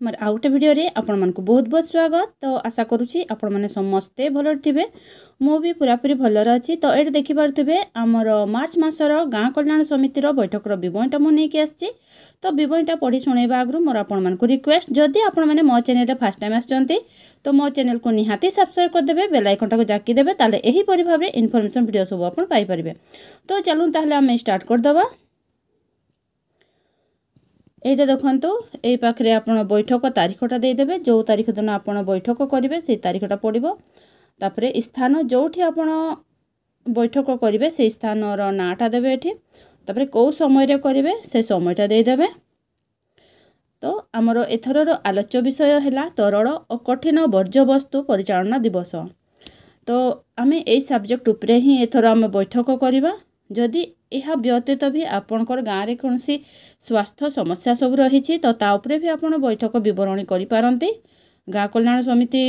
मोर आउ गोटे भिडियो आपण मानक बहुत बहुत स्वागत। तो आशा करुँची आपण मैंने समस्ते भल थे। मु भी पूरापूरी भलर अच्छी। तो ये देखिपे आमर मार्च मासर गाँ कल्याण समितिर बैठकर बरणीटा मुझे आसी। तो बरणीटा पढ़ी शुणा आगु मोर आपण मानक रिक्वेस्ट, जदि आपण मैंने मो चैनल फास्ट टाइम आसछन्ती तो मो चैनल को निहाती सब्सक्राइब करदे, बेल आइकन टाको जाकीदेवे, ताले एही परि भाबरे इनफॉरमेशन वीडियो सब आपण पाई परिबे। तो चलूँ ताहले आम स्टार्ट करदबा। এইটা দেখন্তু এই পাখরে आपण बैठक तारीखटा देदेवे, जो तारीख दिन आपण बैठक करेंगे से तारीखटा पड़ो। तापर स्थान जोठी आपण बैठक करेंगे से स्थान नाटा देवे एठी। तापर कौ समय करेंगे से समयटा देदेवे। तो आमर एथर आलोच्य विषय है तरल और कठिन वर्ज्यवस्तु परिचालना दिवस। तो आम यही सब्जेक्ट उपरे ही एथर आम बैठक करवा। जदि यह व्यतीत भी आपणकर गाँव में कौन स्वास्थ्य समस्या सब रही तो ता उपरे भी आपण बैठक बरणी करें गाँ कल्याण समिति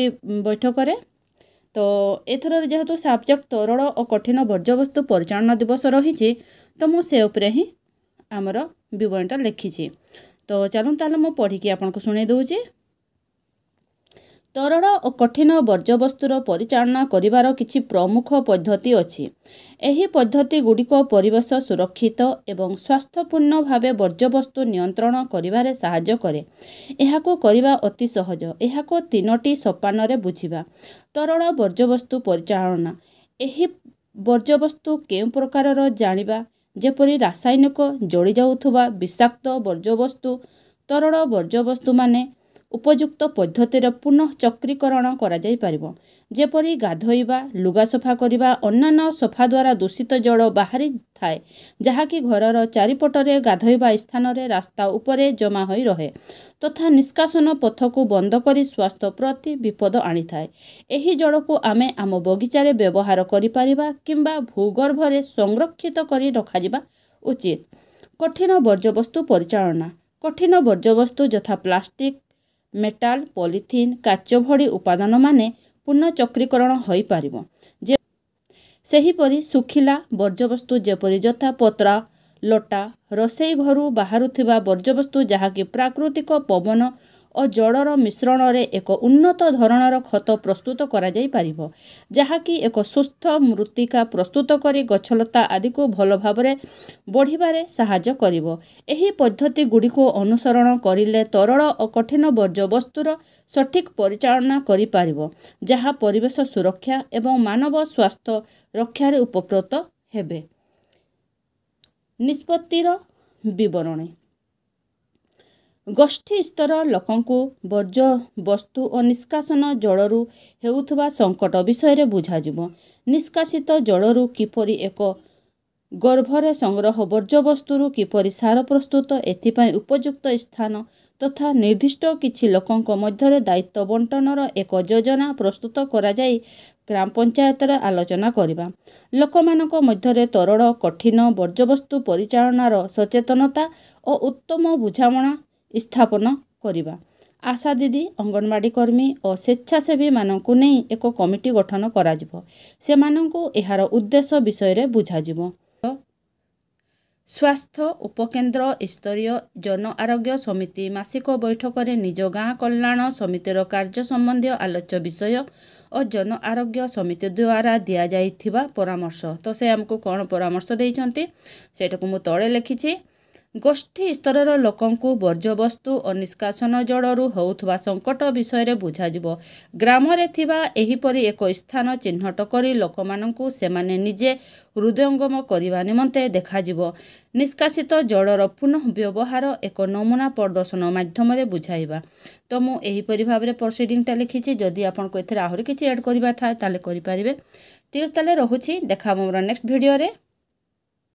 बैठक रे। तो एथर जेहेतु सब्जेक्ट तरल और कठिन वर्ज्यवस्तु परिचालना दिवस रही तो मुझे उपरे ही आमर बरणीटा लिखी। तो चलूँ ताले मु पढ़ी आपको शुणे दूची। तरल और कठिन वर्ज्यवस्तुर परिचालना करिवार किछि प्रमुख पद्धति अछि। एही पद्धति गुड़िक परिवेश सुरक्षित एवं स्वास्थ्यपूर्ण भावे वर्ज्यवस्तु नियंत्रण करिवारे सहाय्य करे। एहाको करिवा अति सहज। एहाको तीनोटी सोपान रे बुझिबा। तरल वर्ज्यवस्तु परिचालना, एही वर्ज्यवस्तु केउ प्रकारर जानिबा, जेपरि रासायनिक जोड़ी जाउथुबा विषाक्त वर्ज्यवस्तु। तरल वर्ज्यवस्तु माने उपयुक्त पद्धतिर पुनः चक्रीकरण करा जाई परिबो, जेपरि गाधोइबा, लुगा सफा करिबा, अन्यान्य सफा द्वारा दूषित जल बाहरी थाए जहाँकि घरर चारिपटरे गाधोइबा स्थान रे रास्ता उपरे जमा होई रहे तथा निष्कासन पथ को बंद करी स्वास्थ्य प्रति विपद आनी थाए। एही जल को आमे आम बगीचारे व्यवहार करि परिबा किंबा भूगर्भरे संरक्षित करी रखा जिबा उचित। कठिन वर्ज्यवस्तु परिचालना, कठिन वर्ज्यवस्तु यथा प्लास्टिक, मेटाल, पॉलिथीन, काच भड़ी उपादान माने पुनः चक्रीकरण होई परिबो। जे सेहीपरि सुखिला वर्ज्यवस्तु जेपरि यथा पत्रा, लटा, रोसई घरू बाहरुथिबा वर्ज्यवस्तु जहाँकि प्राकृतिक पवन और जलर मिश्रण रे एक उन्नत धरणर खत प्रस्तुत करा जाई परिबो, जहाँकि एक सुस्थ मृत्तिका प्रस्तुत करी गछलता आदि को भल भाबरे बढ़िबारे सहाय्य करिबो। एही पद्धति गुडी को अनुसरण करिले तरल और कठिन वर्ज्यवस्तुर सठिक परिचालना करि परिबो, जहाँ परिवेश सुरक्षा एवं मानव स्वास्थ्य रक्षा रे उपकृत हेबे। निष्पत्तिर विवरणी, गोष्ठी स्तर लोकंकु वर्ज्य वस्तु और निष्कासन जलरू हेउथुबा संकट विषय बुझा जिवो। निष्कासित जलरू किपरि एक गर्भरे संग्रह वर्ज्यवस्तु किपरि सार प्रस्तुत, एथिपाई उपयुक्त स्थान तथा निर्दिष्ट किछि लोकंक मध्यरे दायित्व बंटनर एक योजना प्रस्तुत करा जाई ग्राम पंचायत आलोचना करिबा। लोकमानक मध्यरे तरल कठिन वर्ज्यवस्तु परिचालनार सचेतनता और उत्तम बुझामणा स्थापन करिबा। आशा दीदी, अंगनवाड़ी कर्मी और स्वेच्छासेवी मानकु नहीं एक कमिटी गठन करा जिवो। से मानकु एहार उद्देश्य विषय बुझा जिवो। स्वास्थ्य उपकेन्द्र स्तरीय जन आरोग्य समिति मासिक बैठक रे निज गाँ कल्याण समितिर कार्य संबंधी आलोच्य विषय और जन आरोग्य समिति द्वारा दिया जाइथिबा परामर्श। तो से हमको कौन परामर्श देइछन्ति सेटाकु मु तळे लिखिछि। गोष्ठी स्तरर लोकंकु वर्ज्यवस्तु और निष्कासन जलरू होउथबा संकट विषय बुझा जिवो। ग्राम रे थिबा एहीपरि एक स्थान चिन्हट करी लोकमानंकु सेमाने निजे हृदयंगम करिबा निमंते देखा जिवो। निष्कासित जलर पुनः व्यवहार एक नमूना प्रदर्शन माध्यम रे बुझाइबा। तो मु एहीपरि भाबरे प्रोसीडिंगटा लिखिछि। जदि आपनको एथरे आहुरी किछि ऐड करिबा थाए ताले करि परिबे। ठीक ताले रहुछि, देखा मोर नेक्स्ट वीडियो रे।